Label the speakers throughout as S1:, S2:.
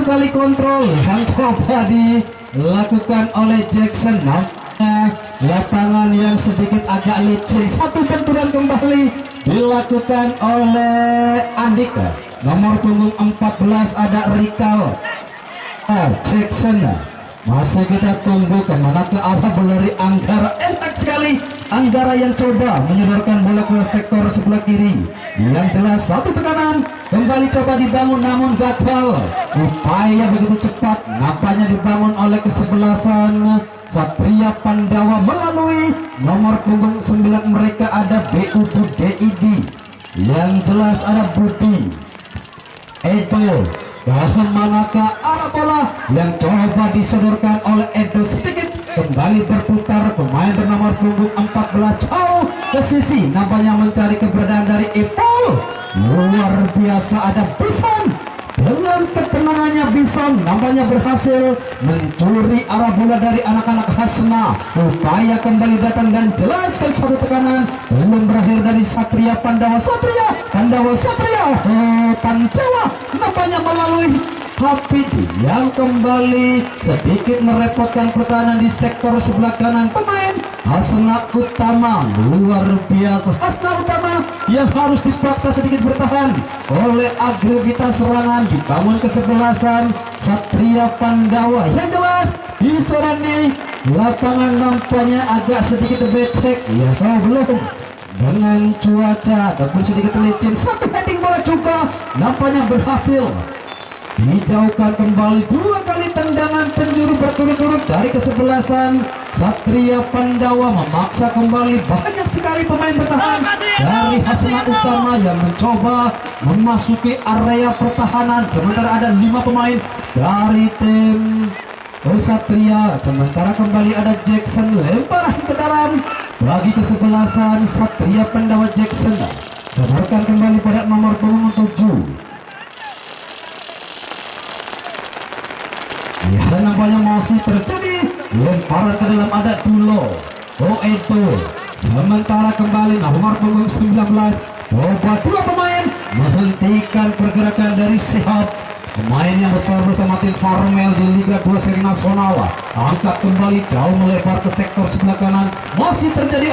S1: sekali kontrol yang coba dilakukan oleh Jackson. Lapangan yang sedikit agak licin, satu benturan kembali dilakukan oleh Andika. Nomor punggung 14 ada Rikal Jackson. Masih kita tunggu kemana ke arah berlari Anggara. Enak sekali Anggara yang coba menyodorkan bola ke sektor sebelah kiri. Yang jelas satu tekanan kembali coba dibangun namun gagal. Upaya begitu cepat nampaknya dibangun oleh kesebelasan Satria Pandawa melalui nomor punggung 9 mereka ada BUDID. Yang jelas ada Budi Edo. Manakah arah bola yang coba disodorkan oleh Edo sedikit kembali berputar. Pemain bernomor punggung 14 jauh ke sisi nampaknya mencari keberadaan dari Ipul. Luar biasa ada Bison. Dengan ketenangannya Bison nampaknya berhasil mencuri arah bola dari anak-anak Hasna. Upaya kembali datang dan jelas sekali satu tekanan belum berakhir dari Satria Pandawa. Pandawa nampaknya melalui Hafid yang kembali sedikit merepotkan pertahanan di sektor sebelah kanan. Pemain Hasna Utama, luar biasa Hasna Utama yang harus dipaksa sedikit bertahan oleh agresivitas serangan dibangun kesebelasan Satria Pandawa. Yang jelas di sore ini lapangan nampaknya agak sedikit becek ya, kalau belum dengan cuaca ataupun sedikit licin. Satu heading bola juga nampaknya berhasil dijauhkan kembali. Dua kali tendangan penjuru berturut-turut dari kesebelasan Satria Pandawa memaksa kembali. Banyak sekali pemain bertahan dari Hasna Utama yang mencoba memasuki area pertahanan, sementara ada 5 pemain dari tim Satria. Sementara kembali ada Jackson, lemparan ke dalam bagi kesebelasan Satria Pandawa. Jackson cobakan kembali pada nomor punggung 7. Ya, nampaknya masih terjadi lemparan ke dalam ada Dulo Oedo. Sementara kembali nomor punggung 19 coba dua pemain menghentikan pergerakan dari Sihab, pemain yang besar bersama tim Farmel di Liga 2 Seri Nasional. Angkat kembali jauh melebar ke sektor sebelah kanan. Masih terjadi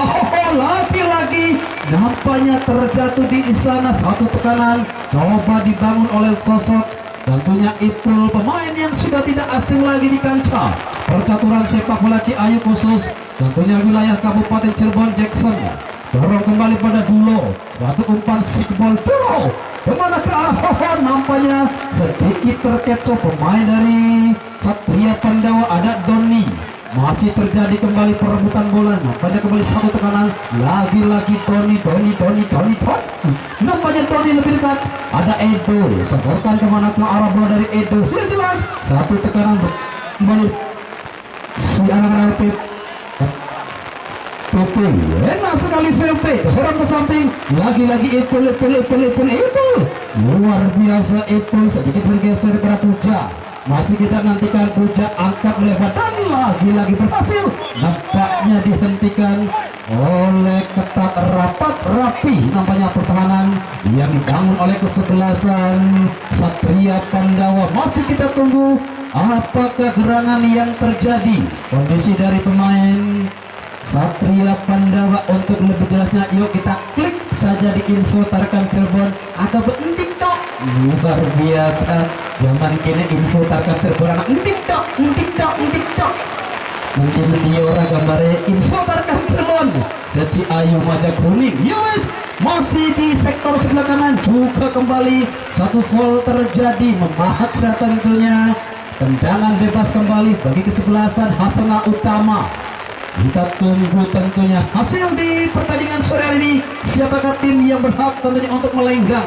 S1: lagi-lagi nampaknya terjatuh di sana. Satu tekanan coba dibangun oleh sosok tentunya Ipul, pemain yang sudah tidak asing lagi di kancah percaturan sepak bola Ciayu khusus tentunya wilayah Kabupaten Cirebon. Jackson dorong kembali pada Dulo, satu umpan sikbol Dulo kemana ke arah nampaknya sedikit terkecoh pemain dari Satria Pandawa ada Doni. Masih terjadi kembali perebutan bola, nampaknya kembali satu tekanan lagi-lagi Doni. Nampaknya Doni lebih dekat, ada Edo, seborkan kemana ke arah bola dari Edo. Yang jelas satu tekanan kembali si anak-anak PP. Enak sekali VP, orang ke samping lagi-lagi Ipul. Luar biasa Ipul, sedikit bergeser kepada Puja. Masih kita nantikan Puja angkat melebar dan lagi-lagi berhasil nampaknya dihentikan oleh ketat rapat rapi. Nampaknya pertahanan yang dibangun oleh kesebelasan Satria Pandawa. Masih kita tunggu apakah gerangan yang terjadi. Kondisi dari pemain Satria Pandawa untuk lebih jelasnya yuk kita klik saja di info Tarkam Cirebon atau entik tok. Luar biasa zaman kini info Tarkam Cirebon anak entik tok. Mungkin dia orang gambarnya info Tarkam Cirebon Seci Ayu Majak Kuning. Ya wes, masih di sektor sebelah kanan juga kembali satu foul terjadi memaksa tentunya tendangan bebas kembali bagi kesebelasan Hasna Utama. Kita tunggu tentunya hasil di pertandingan sore hari ini. Siapakah tim yang berhak tentunya untuk melenggang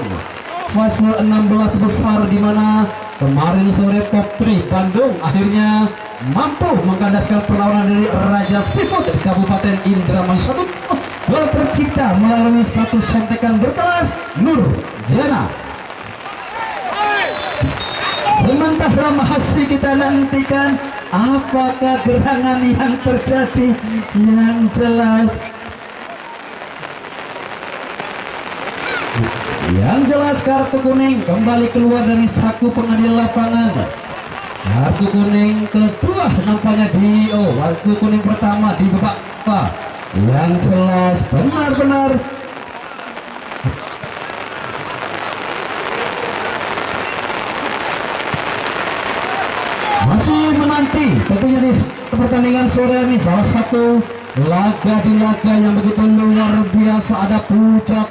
S1: fase 16 besar, di mana kemarin sore Popri Bandung akhirnya mampu mengkandaskan perlawanan dari Raja Seafood di Kabupaten Indramayu. Satu gol tercipta melalui satu sontekan berkelas Nur Jana. Sementara masih kita nantikan apakah gerangan yang terjadi. Yang jelas kartu kuning kembali keluar dari saku pengadil lapangan. Kartu kuning kedua nampaknya kartu kuning pertama di babak yang jelas benar-benar masih menanti tentunya di pertandingan sore ini salah satu laga di laga yang begitu luar biasa. Ada puja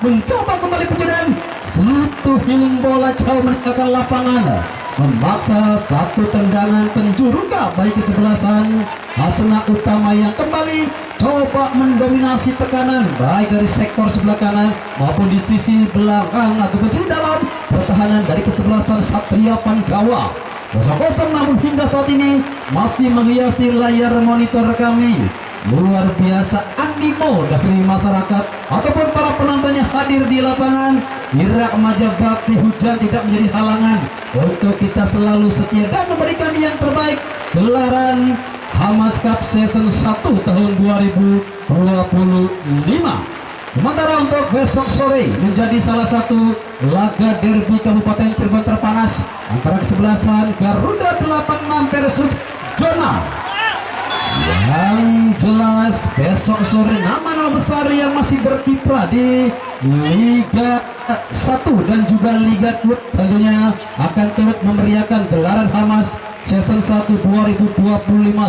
S1: mencoba kembali penyerang satu healing bola jauh meninggalkan lapangan, memaksa satu tendangan penjuru baik kesebelasan Hasna Utama yang kembali coba mendominasi tekanan baik dari sektor sebelah kanan maupun di sisi belakang atau di dalam pertahanan dari kesebelasan Satria Pandawa. 0-0 namun hingga saat ini masih menghiasi layar monitor kami. Luar biasa animo dari masyarakat ataupun para penontonnya hadir di lapangan. Irak Maja Bakti hujan tidak menjadi halangan untuk kita selalu setia dan memberikan yang terbaik gelaran Hamas Cup Season 1 tahun 2025. Sementara untuk besok sore menjadi salah satu laga derby Kabupaten Cirebon terpanas antara kesebelasan Garuda 86 versus Jona. Yang jelas besok sore nama-nama besar yang masih berkiprah di Liga 1 dan juga Liga 2 tentunya akan turut memeriahkan gelaran Hamas Season 1 2025.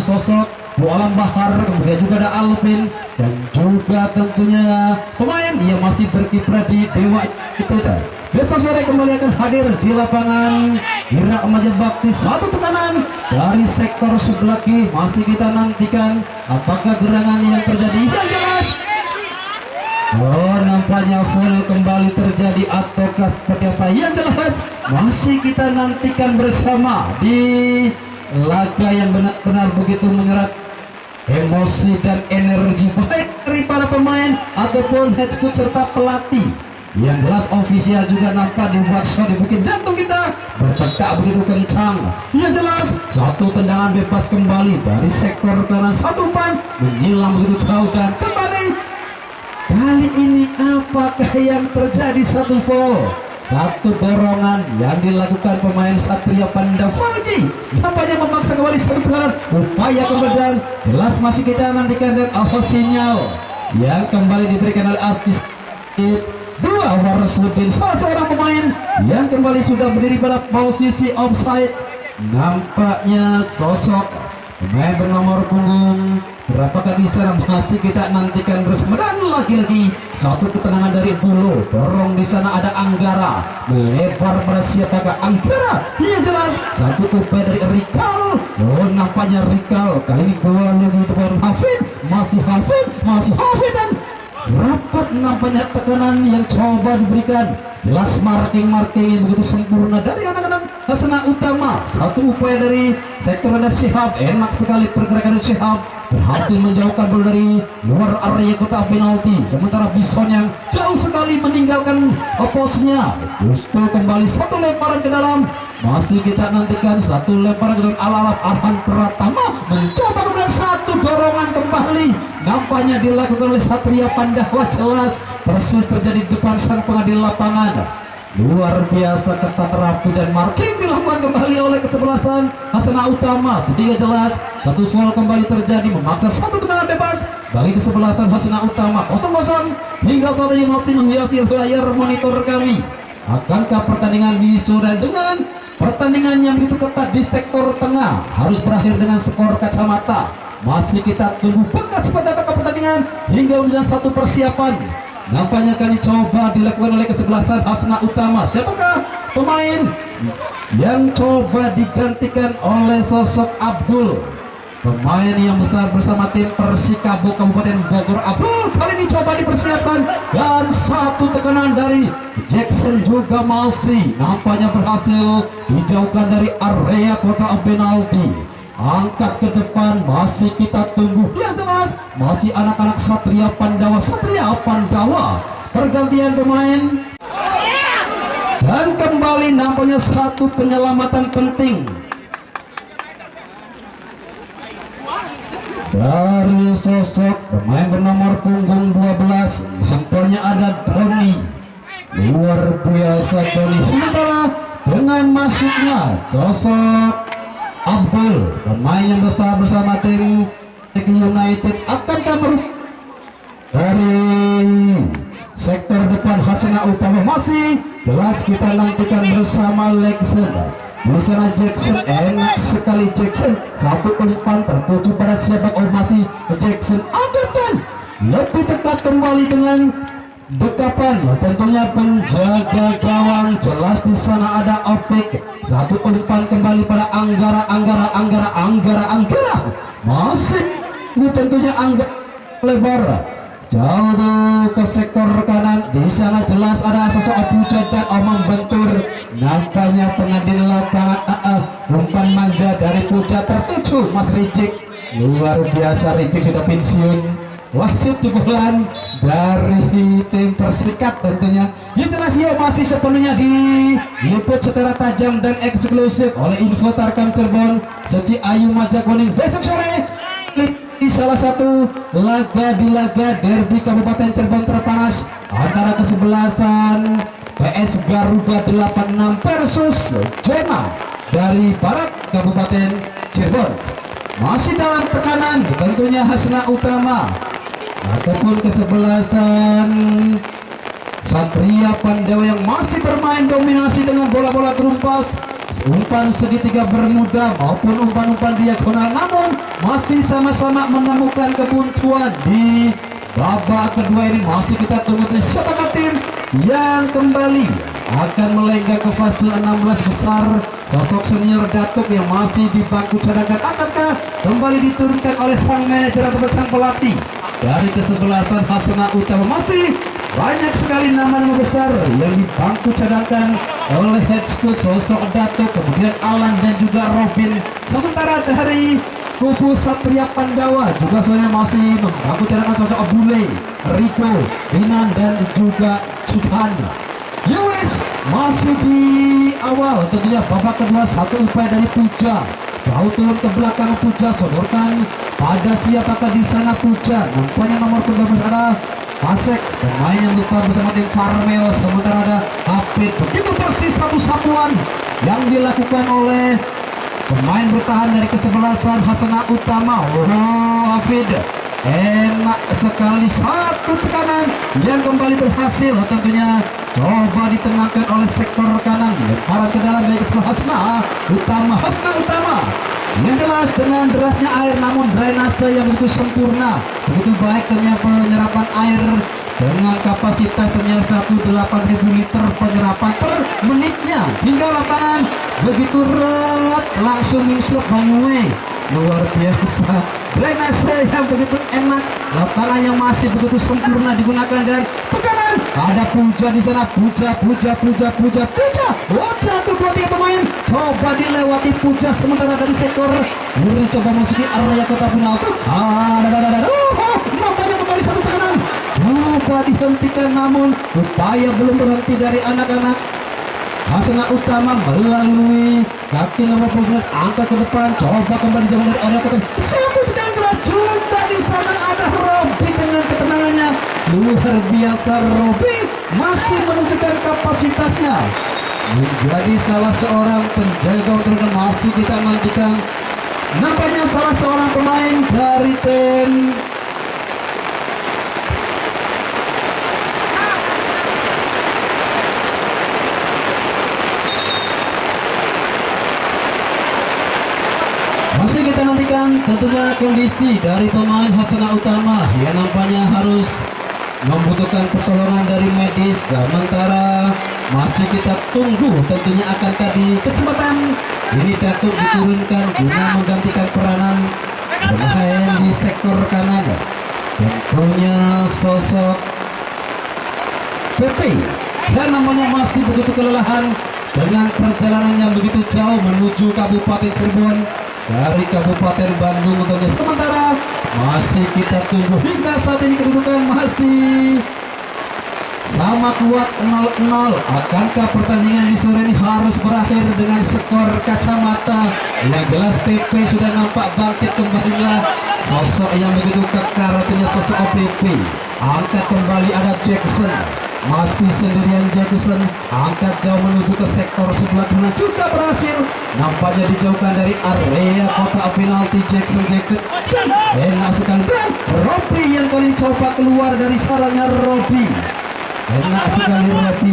S1: Sosok Bu Alam Bahar, kemudian juga ada Alvin dan juga tentunya pemain yang masih berkiprah di Dewa itu. Besok sore kembali akan hadir di lapangan Irak Maja Bakti. Satu tekanan dari sektor sebelah kiri masih kita nantikan apakah gerangan yang terjadi yang jelas. Nampaknya full kembali terjadi ataukah seperti apa yang jelas masih kita nantikan bersama di laga yang benar-benar begitu menyerat emosi dan energi baik dari para pemain ataupun head coach serta pelatih. Yang jelas ofisial juga nampak dibuat show di bukit jantung kita bertekak begitu kencang. Yang jelas satu tendangan bebas kembali dari sektor kanan, satu umpan menyilang begitu jauh dan kembali. Kali ini apakah yang terjadi? Satu foul, satu dorongan yang dilakukan pemain Satria Pandawa Fauji nampaknya memaksa kembali satu tekanan upaya kemudian jelas masih kita nantikan dan awal sinyal yang kembali diberikan oleh artis dua Warasudin, salah seorang pemain yang kembali sudah berdiri pada posisi offside. Nampaknya sosok pemain bernomor punggung berapakah di sana masih kita nantikan bersama. Dan lagi-lagi satu ketenangan dari Bulu, dorong di sana ada Anggara, melebar pada siapakah Anggara? Yang jelas satu upaya dari Rikal. Nampaknya Rikal kali ini gol lagi itu masih Hafid dan rapat nampaknya tekanan yang coba diberikan. Jelas marking yang begitu sempurna dari anak-anak Hasna Utama. Satu upaya dari sektor ada Syihab, enak sekali pergerakan Syihab, berhasil menjauhkan bola dari luar area kotak penalti. Sementara Bison yang jauh sekali meninggalkan posnya, justru kembali satu lemparan ke dalam. Masih kita nantikan satu lemparan dengan ala-ala Arhan Pratama mencoba kemudian satu dorongan kembali nampaknya dilakukan oleh Satria Pandawa. Jelas persis terjadi di depan sang pengadil lapangan. Luar biasa ketat, rapi dan marking dilakukan kembali oleh kesebelasan Hasna Utama sehingga jelas satu foul kembali terjadi memaksa satu tendangan bebas bagi kesebelasan Hasna Utama. 0-0 hingga saat ini masih menghiasi layar monitor kami. Akankah pertandingan disudahi dengan pertandingan yang begitu ketat di sektor tengah harus berakhir dengan skor kacamata? Masih kita tunggu bekas pada pertandingan hingga menjadi satu persiapan. Nampaknya kali coba dilakukan oleh kesebelasan Hasna Utama. Siapakah pemain yang coba digantikan oleh sosok Abdul, pemain yang besar bersama tim Persikabo Kabupaten Bogor. Abdul kali ini coba dipersiapkan dan satu tekanan dari Jackson juga masih nampaknya berhasil dijauhkan dari area kotak penalti. Angkat ke depan masih kita tunggu. Yang jelas masih anak-anak Satria Pandawa. Pergantian pemain dan kembali nampaknya satu penyelamatan penting dari sosok pemain bernomor punggung 12. Nampaknya ada Doni. Luar biasa Doni. Sementara dengan masuknya sosok Abdul, pemain yang besar bersama tim United, akankah dari sektor depan Hasna Utama. Masih jelas kita nantikan bersama Lexen. Di sana Jackson, enak sekali Jackson, satu umpan tertuju pada siapa? Oh, masih Jackson, akan lebih dekat kembali dengan dekapan tentunya penjaga gawang. Jelas di sana ada Opik, satu umpan kembali pada Anggara, masih tentunya Anggara lebar jauh ke sektor kanan. Di sana jelas ada sosok Abu dan Omong Bentur, nampaknya pengadil lapangan. Umpan manja dari Puja tertuju Mas Rijik, luar biasa. Rijik sudah pensiun. Wasit jebolan dari tim Perserikat tentunya. Internasio masih sepenuhnya diliput secara tajam dan eksklusif oleh Info Tarkam Cirebon. Seci Ayu Majakuning besok sore di salah satu laga di laga derby Kabupaten Cirebon terpanas antara kesebelasan PS Garuda 86 versus Jema dari Barat Kabupaten Cirebon. Masih dalam tekanan tentunya Hasna Utama ataupun kesebelasan Satria Pandewa yang masih bermain dominasi dengan bola-bola terumpas, umpan segitiga bermuda maupun umpan-umpan diagonal, namun masih sama-sama menemukan kebuntuan di babak kedua ini. Masih kita tunggu siapakah tim yang kembali akan melenggang ke fase 16 besar. Sosok senior Datuk yang masih di bangku cadangan akankah kembali diturunkan oleh sang manajer atau sang pelatih dari kesebelasan Hasna Utama. Masih banyak sekali nama-nama besar yang di bangku cadangkan oleh head coach sosok Datuk, kemudian Alan dan juga Robin. Sementara dari kubu Satria Pandawa juga soalnya masih membangku cadangkan sosok Abule, Rico, Rinan dan juga Subhan. US masih di awal tentunya babak kedua, satu upaya dari Puja, jauh turun ke belakang Puja, sodorkan pada siapakah di sana Puja. Nampaknya nomor 13 ada Pasek, pemain yang besar bersama tim Farmel. Sementara ada Hafid. Begitu persis satu satuan yang dilakukan oleh pemain bertahan dari kesebelasan Hasna Utama. Oh, Hafid, enak sekali satu tekanan yang kembali berhasil tentunya. Coba ditenangkan oleh sektor kanan, lemparan ke dalam dari Hasna Utama. Yang jelas dengan derasnya air, namun drainase yang begitu sempurna, begitu baik ternyata penyerapan air dengan kapasitas ternyata 8.000 liter penyerapan per menitnya hingga lapangan begitu ret langsung mislep Banyuwe. Luar biasa, drainase yang begitu enak, lapangan yang masih begitu sempurna digunakan, dan tekanan ada Puja di sana. Puja. Wah, 1, 2, 3 pemain coba dilewati Puja. Sementara dari sektor Muri coba masuki area kotak penalti. Nampaknya kembali satu tekanan, coba dihentikan, namun upaya belum berhenti dari anak-anak Hasna Utama melalui kaki nomor 12 angkat ke depan, coba kembali jauh dari area kotak. Satu tekanan keras juga di sana ada Robi dengan ketenangannya luar biasa. Robi masih menunjukkan kapasitasnya menjadi salah seorang penjaga utama. Masih kita nantikan nampaknya salah seorang pemain dari tim tentunya kondisi dari pemain Hasna Utama yang nampaknya harus membutuhkan pertolongan dari medis. Sementara masih kita tunggu tentunya akankah di kesempatan ini Datuk diturunkan guna menggantikan peranan pemain di sektor kanan, tentunya sosok PP dan namanya masih begitu kelelahan dengan perjalanan yang begitu jauh menuju Kabupaten Cirebon dari Kabupaten Bandung. Untuk sementara masih kita tunggu hingga saat ini kedudukan masih sama kuat 0-0. Akankah pertandingan di sore ini harus berakhir dengan skor kacamata? Yang jelas PP sudah nampak bangkit kembalilah, sosok yang begitu kekar artinya sosok OPP. Angkat kembali ada Jackson, masih sendirian Jackson, angkat jauh menuju ke sektor sebelah kanan juga berhasil, nampaknya dijauhkan dari area kotak penalti. Jackson enak sekali, dan Robi yang kali coba keluar dari sarangnya. Robi enak sekali, Robi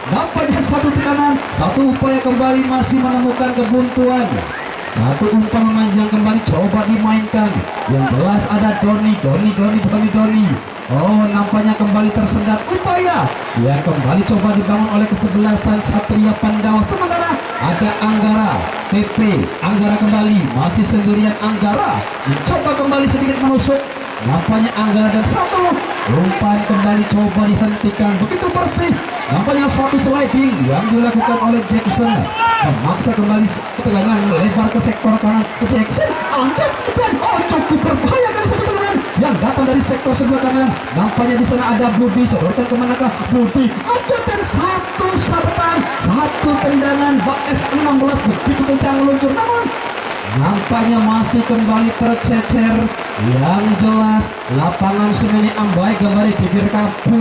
S1: nampaknya satu tekanan, satu upaya kembali, masih menemukan kebuntuan. Satu umpan memanjang kembali coba dimainkan, yang jelas ada Doni. Oh, nampaknya kembali tersendat upaya yang kembali coba dibangun oleh kesebelasan Satria Pandawa. Sementara ada Anggara, Anggara kembali, masih sendirian Anggara, mencoba kembali sedikit menusuk. Nampaknya Anggara dan satu umpan kembali coba dihentikan, begitu bersih. Nampaknya satu sliding yang dilakukan oleh Jackson, memaksa kembali tegangan lebar ke sektor kanan. Jackson angkat dan cukup berbahaya kali satu tegangan yang datang dari sektor sebelah kanan. Nampaknya di sana ada Budi, sodorkan kemanakah Budi, angkat dan satu sabetan, satu tendangan F16 begitu kencang meluncur, namun nampaknya masih kembali tercecer. Yang jelas lapangan semuanya ambai kembali bibir kapu.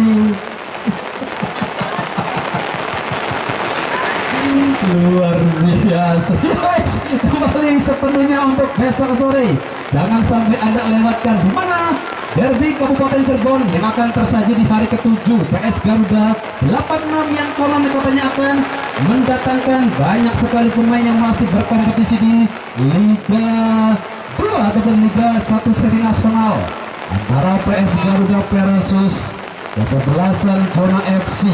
S1: Luar biasa. Kembali sepenuhnya untuk besok sore. Jangan sampai Anda lewatkan di mana derby Kabupaten Cirebon yang akan tersaji di hari ke-7. PS Garuda 86 yang konon katanya akan mendatangkan banyak sekali pemain yang masih berkompetisi di Liga 2 ataupun Liga 1 seri nasional, antara PS Garuda versus kesebelasan Zona FC.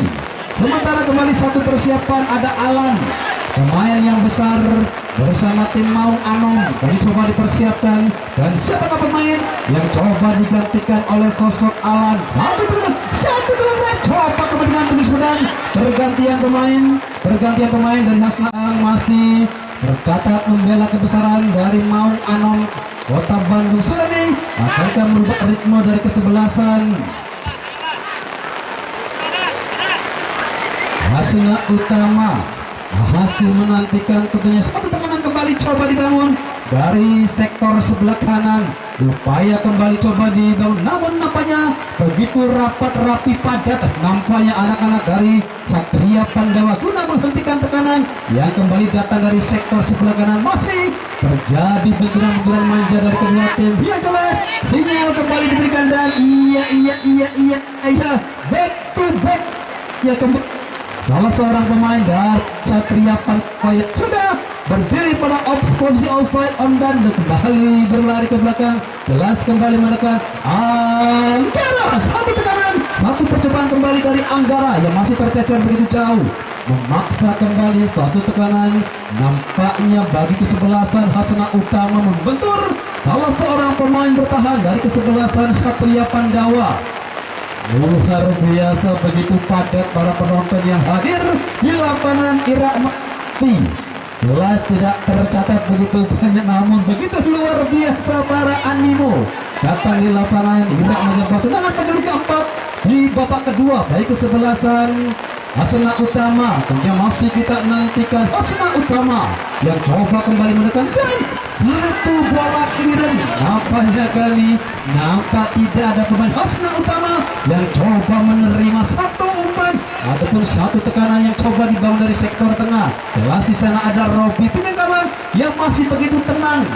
S1: Sementara kembali satu persiapan, ada Alan, pemain yang besar bersama tim Maung Anom tadi coba dipersiapkan, dan siapakah pemain yang coba digantikan oleh sosok Alan? Satu gelar coba kemudian tulis pedang, pergantian pemain dari Mas Naang masih tercatat membela kebesaran dari Maung Anom Kota Bandung. Sudah nih akan merubah ritme dari kesebelasan Hasna Utama. Hasil menantikan tentunya satu tekanan kembali coba dibangun dari sektor sebelah kanan. Upaya kembali coba dibangun, namun nampaknya begitu rapat, rapi, padat. Nampaknya anak-anak dari Satria Pandawa guna menghentikan tekanan yang kembali datang dari sektor sebelah kanan. Masih terjadi benturan-benturan manja dari kedua tim. Yang jelas sinyal kembali diberikan, dan iya back to back ya kembali. Salah seorang pemain dari Satria Pandawa sudah berdiri pada posisi offside on, dan kembali berlari ke belakang. Jelas kembali menekan Anggara, satu tekanan, satu percobaan kembali dari Anggara yang masih tercecer begitu jauh, memaksa kembali satu tekanan. Nampaknya bagi kesebelasan Hasna Utama membentur salah seorang pemain bertahan dari kesebelasan Satria Pandawa. Luar biasa, begitu padat para penonton yang hadir di lapangan Irakmati. Jelas tidak tercatat begitu banyak, namun begitu luar biasa para animo datang di lapangan Irakmati. Tendangan penjuru keempat di babak kedua bagi kesebelasan Hasna Utama. Tentunya masih kita nantikan Hasna Utama yang coba kembali menekan, dan satu bola clearance. Nampaknya kali nampak tidak ada pemain Hasna Utama yang coba menerima satu umpan ataupun satu tekanan yang coba dibangun dari sektor tengah. Jelas di sana ada Robi Pinangkawan yang masih begitu tenang.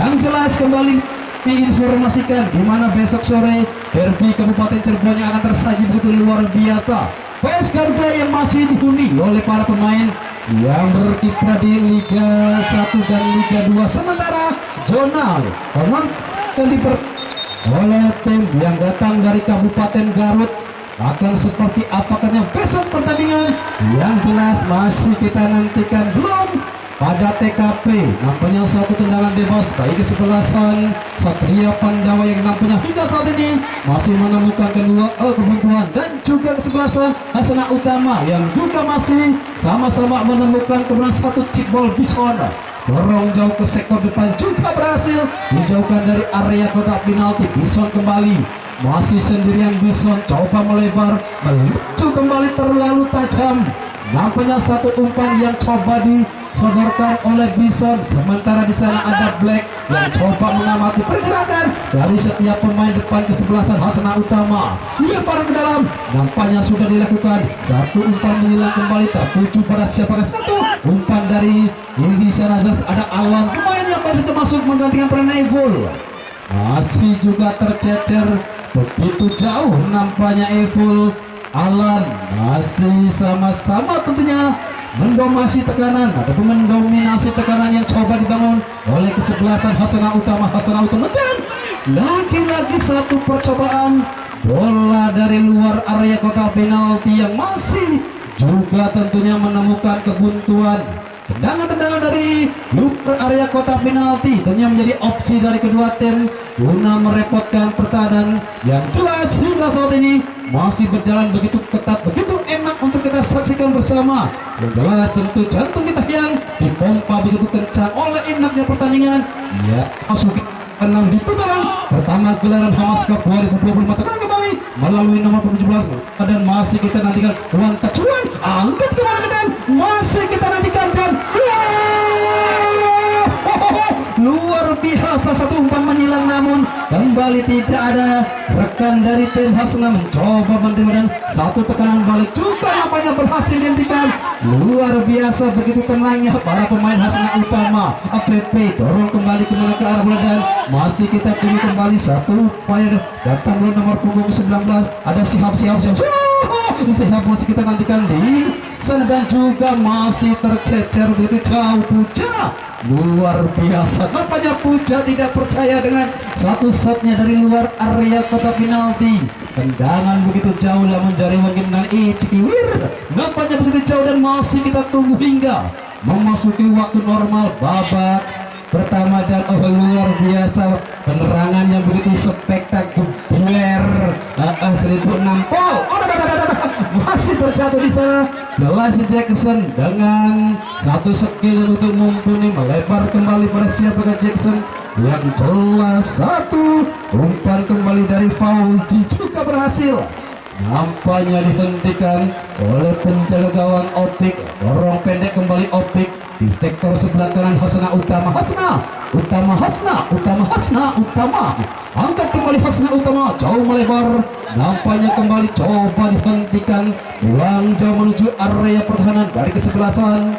S1: Yang jelas kembali diinformasikan di mana besok sore derby Kabupaten Cirebon yang akan tersaji begitu luar biasa. PS Garuda yang masih dihuni oleh para pemain yang berkiprah di Liga 1 dan Liga 2. Sementara Jonal oleh tim yang datang dari Kabupaten Garut. Akan seperti apakahnya besok pertandingan? Yang jelas masih kita nantikan, belum pada TKP. Nampaknya satu tendangan bebas bagi kesebelasan Satria Pandawa yang nampaknya hingga saat ini masih menemukan kebuntuan, dan juga kesebelasan Hasna Utama yang juga masih sama-sama menemukan kemudian satu chip ball Bison. Dorong jauh ke sektor depan juga berhasil dijauhkan dari area kotak penalti. Bison kembali, masih sendirian Bison coba melebar, melucu kembali terlalu tajam. Nampaknya satu umpan yang coba di disodorkan oleh Bison. Sementara di sana ada Black yang coba mengamati pergerakan dari setiap pemain depan kesebelasan Hasna Utama. Lempar ke dalam, nampaknya sudah dilakukan. Satu umpan menghilang kembali, tertuju pada siapakah satu umpan dari di sana. Ada Alan, pemain yang baru termasuk menggantikan peran Evil. Masih juga tercecer begitu jauh nampaknya Evil. Alan masih sama-sama tentunya mendominasi tekanan ataupun mendominasi tekanan yang coba dibangun oleh kesebelasan Hasna Utama. Hasna Utama dan lagi-lagi satu percobaan bola dari luar area kotak penalti yang masih juga tentunya menemukan kebuntuan. Tendangan-tendangan dari luar area kotak penalti tentunya menjadi opsi dari kedua tim guna merepotkan pertahanan yang jelas hingga saat ini masih berjalan begitu ketat, begitu enak untuk kita saksikan bersama. Yang jelas tentu jantung kita yang dipompa begitu kencang oleh enaknya pertandingan. Ya, masuk enam di putaran pertama gelaran Hamas Cup 2025 tekan kembali melalui nomor 17 dan masih kita nantikan one touch one angkat kemana dan masih kita nantikan dan luar biasa satu umpan menyilang namun kembali tidak ada. Rekan dari tim Hasna mencoba menerima dan satu tekanan balik juga nampaknya berhasil dihentikan. Luar biasa begitu tenangnya para pemain Hasna Utama. APP dorong kembali kemana ke arah bola dan masih kita tunggu kembali satu upaya datang nomor punggung 19 ada Sihab masih kita nantikan di sana dan juga masih tercecer begitu jauh. Puja luar biasa nampaknya Puja tidak percaya dengan satu shotnya dari luar area kotak penalti. Tendangan begitu jauh namun jari mungkin dan Cikiwir nampaknya begitu jauh dan masih kita tunggu hingga memasuki waktu normal babak pertama dan luar biasa penerangan yang begitu spektakuler. 1006 pol masih terjatuh di sana. Delasi Jackson dengan satu skill untuk mumpuni melebar kembali pada siapakah Jackson yang jelas satu umpan kembali dari Fauzi juga berhasil nampaknya dihentikan oleh penjaga gawang Opik. Dorong pendek kembali Opik di sektor sebelah kanan Hasna Utama. Utama angkat kembali Hasna Utama jauh melebar nampaknya kembali coba dihentikan buang jauh menuju area pertahanan dari kesebelasan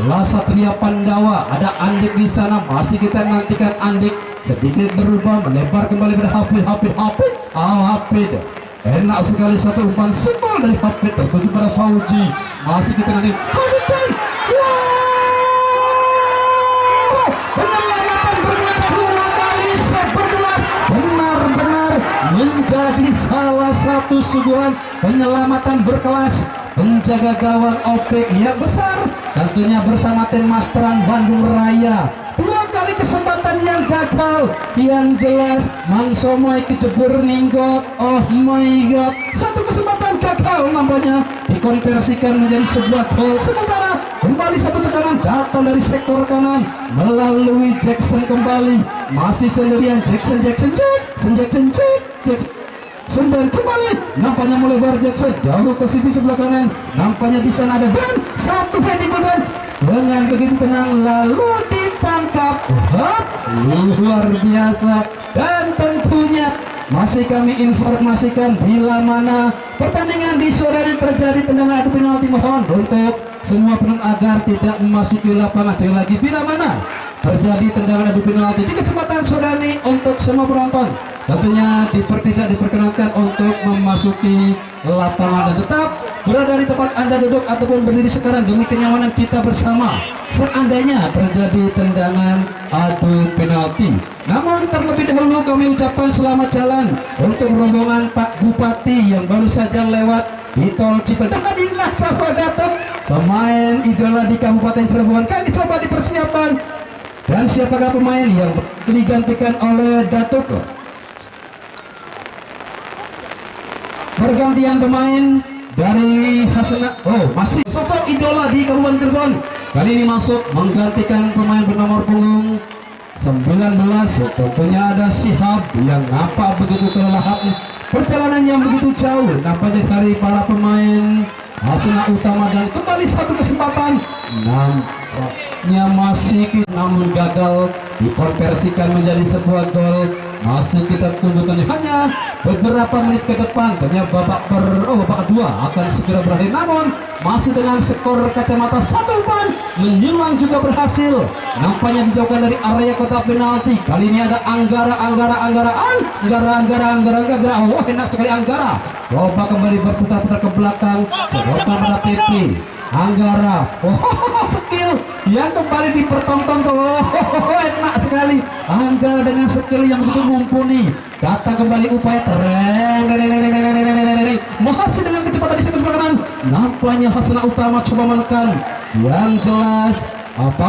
S1: Lasatria Pandawa. Ada Andik di sana masih kita nantikan Andik sedikit berubah melebar kembali pada Hafid. Enak sekali satu umpan simpel dari Hafid tertuju pada Fauji. Masih kita nanti Hafid. Penyelamatan bergelas dua kali bergelas benar-benar menjadi salah satu suguhan penyelamatan berkelas penjaga gawang Opik yang besar tentunya bersama tim Masteran Bandung Raya. Dua kali kesempatan yang gagal yang jelas Mang Somoy kejebur ninggot. Oh my god, satu kesempatan gagal nampaknya dikonversikan menjadi sebuah gol. Sementara kembali satu tekanan datang dari sektor kanan melalui Jackson kembali masih sendirian Jackson dan kembali nampaknya melebar Jackson jauh ke sisi sebelah kanan nampaknya bisa ada dan satu heading beban dengan begitu tenang lalu ditangkap. Luar biasa dan tentunya masih kami informasikan bila mana pertandingan di sore ini terjadi tendangan adu penalti. Mohon untuk semua penonton agar tidak memasuki lapangan sekali lagi bila mana terjadi tendangan adu penalti di kesempatan sore ini untuk semua penonton tentunya tidak diperkenankan untuk memasuki lapangan dan tetap berada di tempat Anda duduk ataupun berdiri sekarang demi kenyamanan kita bersama seandainya terjadi tendangan adu penalti. Namun terlebih dahulu kami ucapkan selamat jalan untuk rombongan Pak Bupati yang baru saja lewat di tol Cipedak. Inilah Sasa datang pemain idola di Kabupaten Cirebon kan coba dipersiapkan dan siapakah pemain yang digantikan oleh Datuk. Pergantian pemain dari Hasna, masih sosok idola di Kabupaten Cirebon kali ini masuk menggantikan pemain bernomor punggung 19. Tentunya ada Sihab yang nampak begitu kelelahan perjalanan yang begitu jauh nampaknya dari para pemain Hasna Utama dan kembali satu kesempatan masih namun gagal dikonversikan menjadi sebuah gol. Masih kita tunggu hanya beberapa menit ke depan. Ternyata babak kedua akan segera berakhir, namun masih dengan skor kacamata 1 poin. Menyilang juga berhasil. Nampaknya dijauhkan dari area kotak penalti. Kali ini ada Anggara. Oh, enak sekali Anggara. Coba kembali berputar-putar ke belakang. Coba pada PP. Anggara, skill yang kembali dipertonton tuh, enak sekali. Anggara dengan skill yang begitu mumpuni. Datang kembali upaya masih dengan kecepatan di sektor belakang. Nampaknya Hasna Utama coba menekan. Yang jelas apa